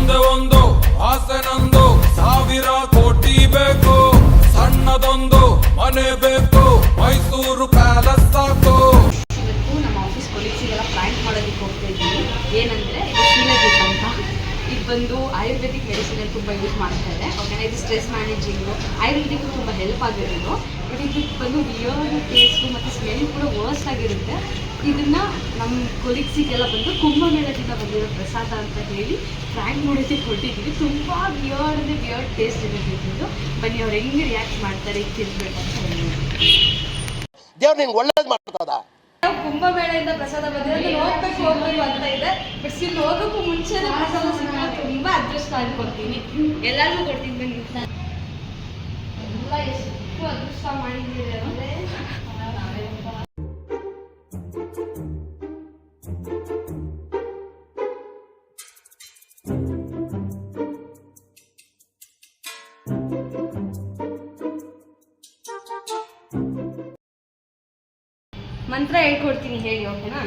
ಒಂದೇ ಒಂದು ಆಸೆ ನಂದು, 1000 ಕೋಟಿ ಬೇಕು, ಸಣ್ಣದೊಂದು ಮನೆ ಬೇಕು, ಮೈಸೂರು ಪ್ಯಾಲೇಸ್ ಸಾಕು. ಇವತ್ತು ನಮ್ಮ ಆಫೀಸ್ ಕೊಲೀಗ್ಸಿಗೆಲ್ಲ ಪ್ಲಾಂಟ್ ಮಾಡೋದಕ್ಕೆ ಹೋಗ್ತಾ ಇದ್ದೀವಿ. ಏನಂದ್ರೆ ಇದು ಶೀಲಜಿತ್ ಅಂತ, ಇದು ಬಂದು ಆಯುರ್ವೇದಿಕ್ ಮೆಡಿಸಿನ್ ತುಂಬ ಯೂಸ್ ಮಾಡ್ತಾರೆ. ಓಕೆನಾ, ಇದು ಸ್ಟ್ರೆಸ್ ಮ್ಯಾನೇಜಿಂಗು ಆಯುರ್ವೇದಿಕ್ ತುಂಬ ಹೆಲ್ಪ್ ಆಗಿರೋದು. ಬಟ್ ಇದು ಬಂದು ವಿಯರ್ಡ್ ಟೇಸ್ಟು ಮತ್ತು ಸ್ಮೆಲ್ ಕೂಡ ವರ್ಸ್ಟ್ ಆಗಿರುತ್ತೆ. ಇದನ್ನು ನಮ್ಮ ಕೊಲೀಗ್ಸಿಗೆಲ್ಲ ಬಂದು ಕುಂಭಮೇಳದಿಂದ ಬಂದಿರೋ ಪ್ರಸಾದ ಅಂತ ಹೇಳಿ ಫ್ರ್ಯಾಂಕ್ ಮಾಡೋದಕ್ಕೆ ಹೊರಟಿದ್ದೀವಿ. ತುಂಬ ವಿಯರ್ಡ್ ಅಂದರೆ ವಿಯರ್ಡ್ ಟೇಸ್ಟ್ ಇರುತ್ತೆ ಇದು. ಬನ್ನಿ ಅವ್ರು ಹೆಂಗೆ ರಿಯಾಕ್ಟ್ ಮಾಡ್ತಾರೆ, ಈಗ ತಿನ್ಬೇಕು ಅಂತ ಹೇಳಿ. ದೇವ್ರು ನಿಂಗೆ ಒಳ್ಳೇದು ಮಾಡ್ತದ. ಕುಂಭಮೇಳೆಯಿಂದ ಪ್ರಸಾದ ಬಂದಿರೋದು ಹೋಗ್ಬೇಕು ಅಂತ ಇದೆ. ಬಟ್ ಇಲ್ಲಿ ಹೋಗೋಕ್ಕೂ ಮುಂಚೆನೇ ಪ್ರಸಾದ ಸಿಕ್ಕಾಗ ತುಂಬ ಅದೃಷ್ಟ ಅನ್ಕೊಡ್ತೀನಿ. ಎಲ್ಲರಿಗೂ ಕೊಡ್ತೀನಿ ಬನ್ನಿ. ಎಲ್ಲ ಎಷ್ಟು ಅದೃಷ್ಟ ಮಾಡಿದ್ದೀರಿ ಅಂದರೆ ಮಂತ್ರ ಹೇಳ್ಕೊಡ್ತೀನಿ, ಹೇಳಿ. ಓಕೆನಾ?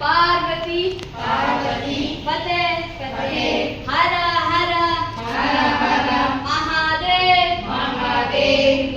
ಪಾರ್ವತಿ ಪಾರ್ವತಿ ಪತೆ ಪತೆ ಹರ ಹರ ಹರ ಹರ ಮಹಾದೇವ್ ಮಹಾದೇವ್.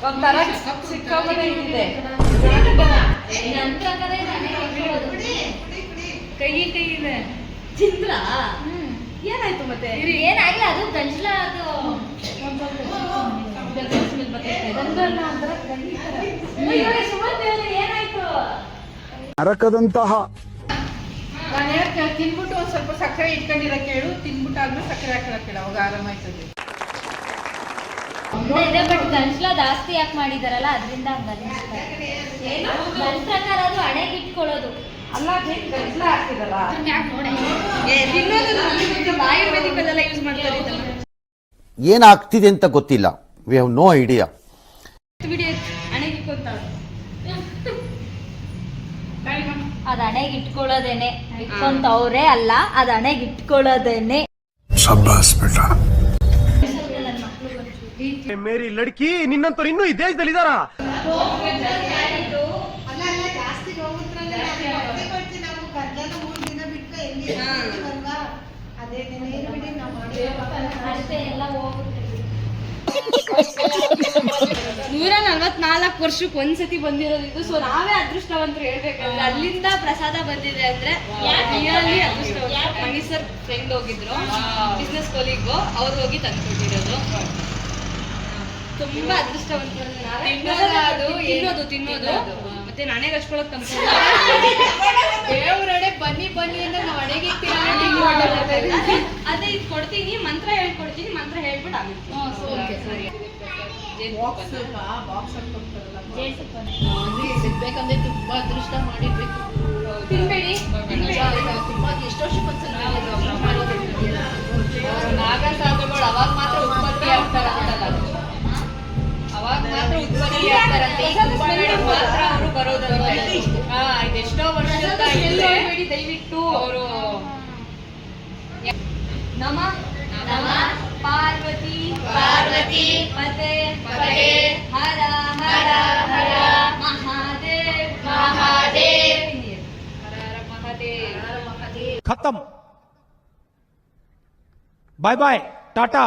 ಒಂಥರ ಸಿಕ್ಕಾಪಟ್ಟೆ ಇದೆ. ಕೈ ಇದೆ ಚಿತ್ರ. ಏನಾಯ್ತು ಮತ್ತೆ? ಏನಾಗಿಲ್ಲ, ಅದು ಗಂಜಲ. ಅದು ಏನಾಯ್ತು? ನರಕದಂತಹ ನಾನು ಹೇಳ್ತೇನೆ, ತಿನ್ಬಿಟ್ಟು ಒಂದು ಸ್ವಲ್ಪ ಸಕ್ಕರೆ ಇಟ್ಕೊಂಡಿರಕ್ಕೆ ಹೇಳು. ತಿನ್ಬಿಟ್ಟು ಆದ್ಮೇಲೆ ಸಕ್ಕರೆ ಹಾಕಿರಕ್ಕೆ ಹೇಳು, ಅವಾಗ ಆರಾಮಾಯ್ತದೆ. ಇದೆ, ಬಟ್ ಗಂಜಲ ಜಾಸ್ತಿ ಯಾಕೆ ಮಾಡಿದಾರಲ್ಲ ಅದರಿಂದ ನನ್ನ ಪ್ರಕಾರ ಅದು ಹಣೆಗೆ ಇಟ್ಕೊಳ್ಳೋದು ಅಲ್ಲ. ಗಂಜಲ ಹಾಕ್ತಿದಲ್ಲ, ಆಯುರ್ವೇದಿಕ್ ಅಲ್ಲೆಲ್ಲ ಯೂಸ್ ಮಾಡ್ತಾರೆ. ಏನಾಗ್ತಿದೆ ಅಂತ ಗೊತ್ತಿಲ್ಲ. We have no idea. ಅದು ಹಣೆಗೆ ಇಟ್ಕೊಳ್ಳೋದೇನೆ, ಇಟ್ಕೊಂತವ್ರೆ ಅಲ್ಲ, ಅದು ಹಣೆಗೆ ಇಟ್ಕೊಳ್ಳೋದೇನೆ. ಮೇರಿ ಲಡ್ಕಿ, ನಿನ್ನಂತವ್ರು ಇನ್ನೂ ಈ ದೇಶದಲ್ಲಿ ಇದಾರ? ನೂರ 44 ವರ್ಷಕ್ಕೆ ಒಂದ್ಸತಿ ಬಂದಿರೋದು ಇದು. ಸೊ ನಾವೇ ಅದೃಷ್ಟವಂತರು ಹೇಳ್ಬೇಕಂದ್ರೆ, ಅಲ್ಲಿಂದ ಪ್ರಸಾದ ಬಂದಿದೆ ಅಂದ್ರೆ ರಿಯಲಿ ಅದೃಷ್ಟವಂತ. ಮಣಿ ಸರ್ ಫ್ರೆಂಡ್ ಹೋಗಿದ್ರು, ಬಿಸ್ನೆಸ್ ಕೊಲೀಗು, ಅವ್ರು ಹೋಗಿ ತಂದ್ಕೊಟ್ಟಿರೋದು. ತುಂಬಾ ಅದೃಷ್ಟವಂತರು. ತಿನ್ನೋದು ಮತ್ತೆ ನಾನೇಗೆ ಹಚ್ಕೊಳಕ್ ತಂದ್ಕೊಂಡು ದೇವ್ರಡೆ ಬನ್ನಿ ಬನ್ನಿ ಅಂದ್ರೆ ನಾವು ಹಣೆಗೆ ಅದೇ ಇದು ಕೊಡ್ತೀನಿ, ಮಂತ್ರ ಹೇಳ್ಕೊಡ್ತೀನಿ. ಮಂತ್ರ ಹೇಳ್ಬಿಟ್ಟು ಆಗುತ್ತೆ. ಸರಿ. ಸಿಗ್ಬೇಕಂದ್ರೆ ತುಂಬಾ ಅದೃಷ್ಟ ಮಾಡಿರ್ಬೇಕು. ತಿನ್ಬೇಡಿ. ತುಂಬಾ ಎಷ್ಟು ವರ್ಷಕ್ಕೊಂದ್ಸಲ ನಾಗ ಸಾಧುಗಳು ಅವಾಗ ಮಾತ್ರ ಉತ್ಪತ್ತಿ ಆಗ್ತಾರಂತಲ್ಲ, ಅವಾಗ ಮಾತ್ರ ಉತ್ಪತ್ತಿ ಆಗ್ತಾರಂತೆ. ಮಾತ್ರ ಅವರು ಬರೋದಂತೆ. ಇದೆಷ್ಟೋ ವರ್ಷದಿಂದ ಹೇಳಿ ದಯವಿಟ್ಟು ಅವರು. ನಮ ನಮ ಪಾರ್ವತಿ ಪಾರ್ವತಿ ಪತೆ ಪತೆ ಹರ ಹರ ಹರ ಮಹಾದೇವ್ ಮಹಾದೇವ್ ಹರ ಹರ ಮಹಾದೇವ್. ಖತಮ್. ಬಾಯ್ ಬಾಯ್, ಟಾಟಾ.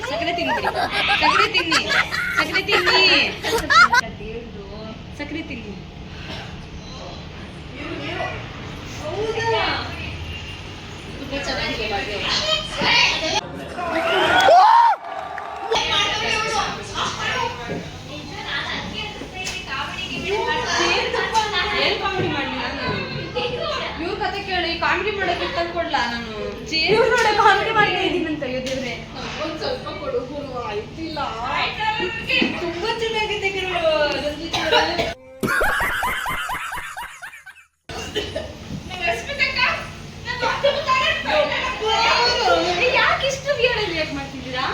ಸಕ್ಕರೆ ತಿನ್ನಿ, ಸಕ್ಕರೆ ತಿನ್ನಿ, ಸಕ್ಕರೆ ತಿನ್ನಿ, ಸಕ್ಕರೆ ತಿನ್ನಿ. ತುಂಬಾ ಚೆನ್ನಾಗಿದೆ. ನೋಡಕ್ಕೆ ತಕ್ಕೊಡ್ಲಾ ನಾನು ಇವ್ರು ನೋಡಕ್ಕೆ ಹಾಗೆ ಮಾಡ್ತಾ ಇದ್ದೀನಿ ಅಂತ ದೇವ್ರೆ. ಒಂದ್ ಸ್ವಲ್ಪ ಕೊಡು ಗುರು, ಆಯ್ತಿಲ್ಲ. ತುಂಬಾ ಚೆನ್ನಾಗಿದೆ ಗುರು. ಯಾಕೆ ಇಷ್ಟು ವಿಯರ್ಡ್ ಯಾಕೆ ಮಾಡ್ತಿದ್ದೀರಾ?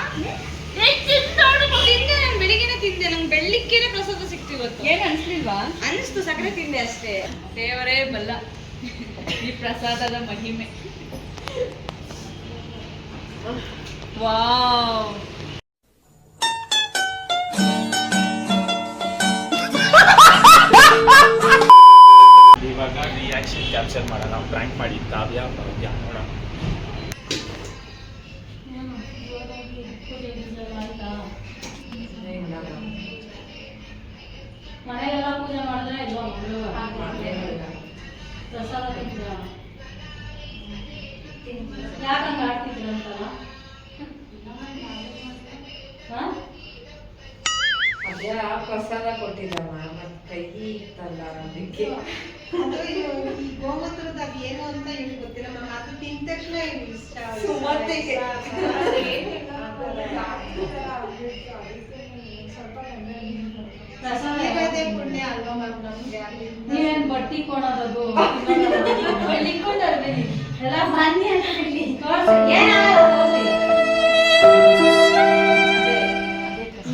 ತಿಂದೆ ನಾನು ಬೆಳಿಗ್ಗೆನೆ ತಿಂದೆ. ನಂಗೆ ಬೆಳ್ಳಿಗ್ಗೆನೆ ಪ್ರಸಾದ ಸಿಕ್ತು ಇವತ್ತು. ಏನ್ ಅನ್ಸ್ಲಿಲ್ವಾ? ಅನಿಸ್ತು, ಸಕ್ಕರೆ ತಿಂದೆ ಅಷ್ಟೇ. ದೇವರೇ ಬಲ್ಲ ಈ ಪ್ರಸಾದದ ಮಹಿಮೆ. ವಾವ್, ಇವಾಗ ರಿಯಾಕ್ಷನ್ ಕ್ಯಾಪ್ಚರ್ ಮಾಡೋಣ. ಪ್ರ್ಯಾಂಕ್ ಮಾಡಿ ಕಾವ್ಯ ಭವ್ಯ ನೋಡೋಣ. ಮನೆಗೆಲ್ಲ ಪೂಜೆ ಮಾಡಿದ್ರೆ ಇಲ್ವಾ ಪ್ರಸಾದ ತಿಂದ್ರ ಯಾಕಂಗ ಆಡ್ತಿದ್ರಂತಲ್ಲ? ಅದೇ ಪ್ರಸಾದ ಕೊಟ್ಟಿದ್ದಮ್ಮ, ಮತ್ ಕೈ ಇತ್ತಲ್ಲ ಅದಕ್ಕೆ. ಈ ಗೋಮೂತ್ರದಾಗ ಏನು ಅಂತ ಹೇಳಿ ಗೊತ್ತಿಲ್ಲ ಮ್ಯಾಮ್. ಅದು ತಿಂದ ತಕ್ಷಣ ಇಷ್ಟ ಸುಮತಿಗೆ. ಇರೋದೇ ಪುಣ್ಯ ಅಲ್ವಾ ಮ್ಯಾಮ್ ನಮ್ಗೆ. ನೀವೇನ್ ಬಟ್ಟಿ ಕೊಡೋದು ಇಟ್ಕೊಂಡ್ರಿ ಎಲ್ಲ ಬನ್ನಿ ಅಂತ ಹೇಳಿ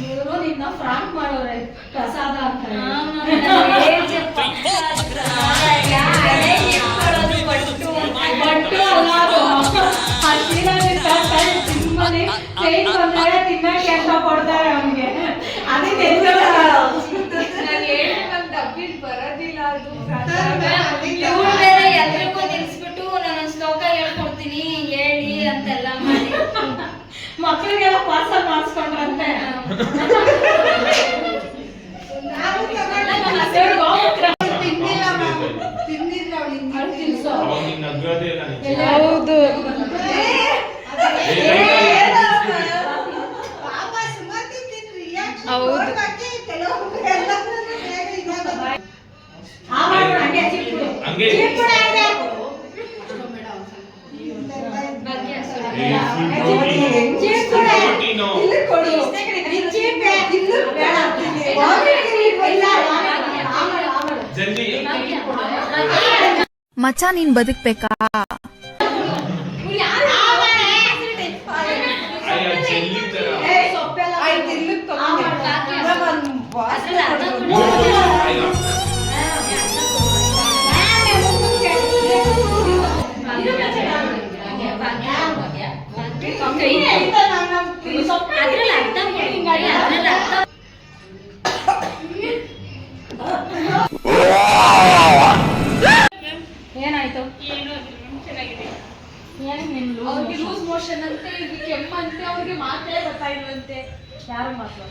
ಇವರು ನಿನ್ನ ಫ್ರಾಂಕ್ ಮಾಡೋರೆ ಪ್ರಸಾದ ಅಂತ ಬಟ್ಟು ಅಲ್ಲ ತಿನ್ನಕ್ಕೆ ಅಂತ ಕೊಡ್ತಾರೆ ಅವ್ನಿಗೆ. ಅದೇ ಬರೋದಿಲ್ಲ ಅದು. ಇವ್ರು ಬೇರೆ ಎಲ್ರಿಗೂ ನಿಲ್ಸ್ಬಿಟ್ಟು ನಾನೊಂದು ಶ್ಲೋಕ ಹೇಳ್ಕೊಡ್ತೀನಿ ಹೇಳಿ ಅಂತೆಲ್ಲ ಮಾಡಿ ಮಕ್ಕಳಿಗೆಲ್ಲ ಪಾರ್ಸಲ್ ಮಾಡಿಸ್ಕೊಂಡ್ರಂತೆ. ತಿಂದಿಲ್ಲ ಮ್ಯಾಮ್, ತಿಂದಿಲ್ಲ ಅವಳು. ಅವಾಗ ನೀನ್ ನಗ್ಗೋದೇ ಇಲ್ಲ ನೀನು. ಹೌದು. ಹಂಗೆ ಜಲ್ದಿ ಮಚ್ಚ ನೀನ್ ಬದುಕ್ಬೇಕಾ? ಜಲ್ಲಿ ತರ ಏನಾಯ್ತು? ಅವ್ರಿಗೆ ಲೂಸ್ ಮೋಷನ್ ಅಂತೆ, ಇದು ಕೆಮ್ಮಂತೆ, ಅವ್ರಿಗೆ ಮಾತೇ ಬರ್ತಾ ಇಲ್ವಂತೆ. ಯಾರು ಮಾತ್ರ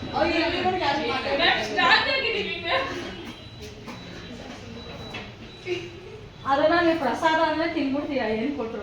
ಅದನ್ನ ನೀವು ಪ್ರಸಾದ ಅಂದ್ರೆ ತಿನ್ಬಿಡ್ತೀರಾ ಏನ್ ಕೊಟ್ರು?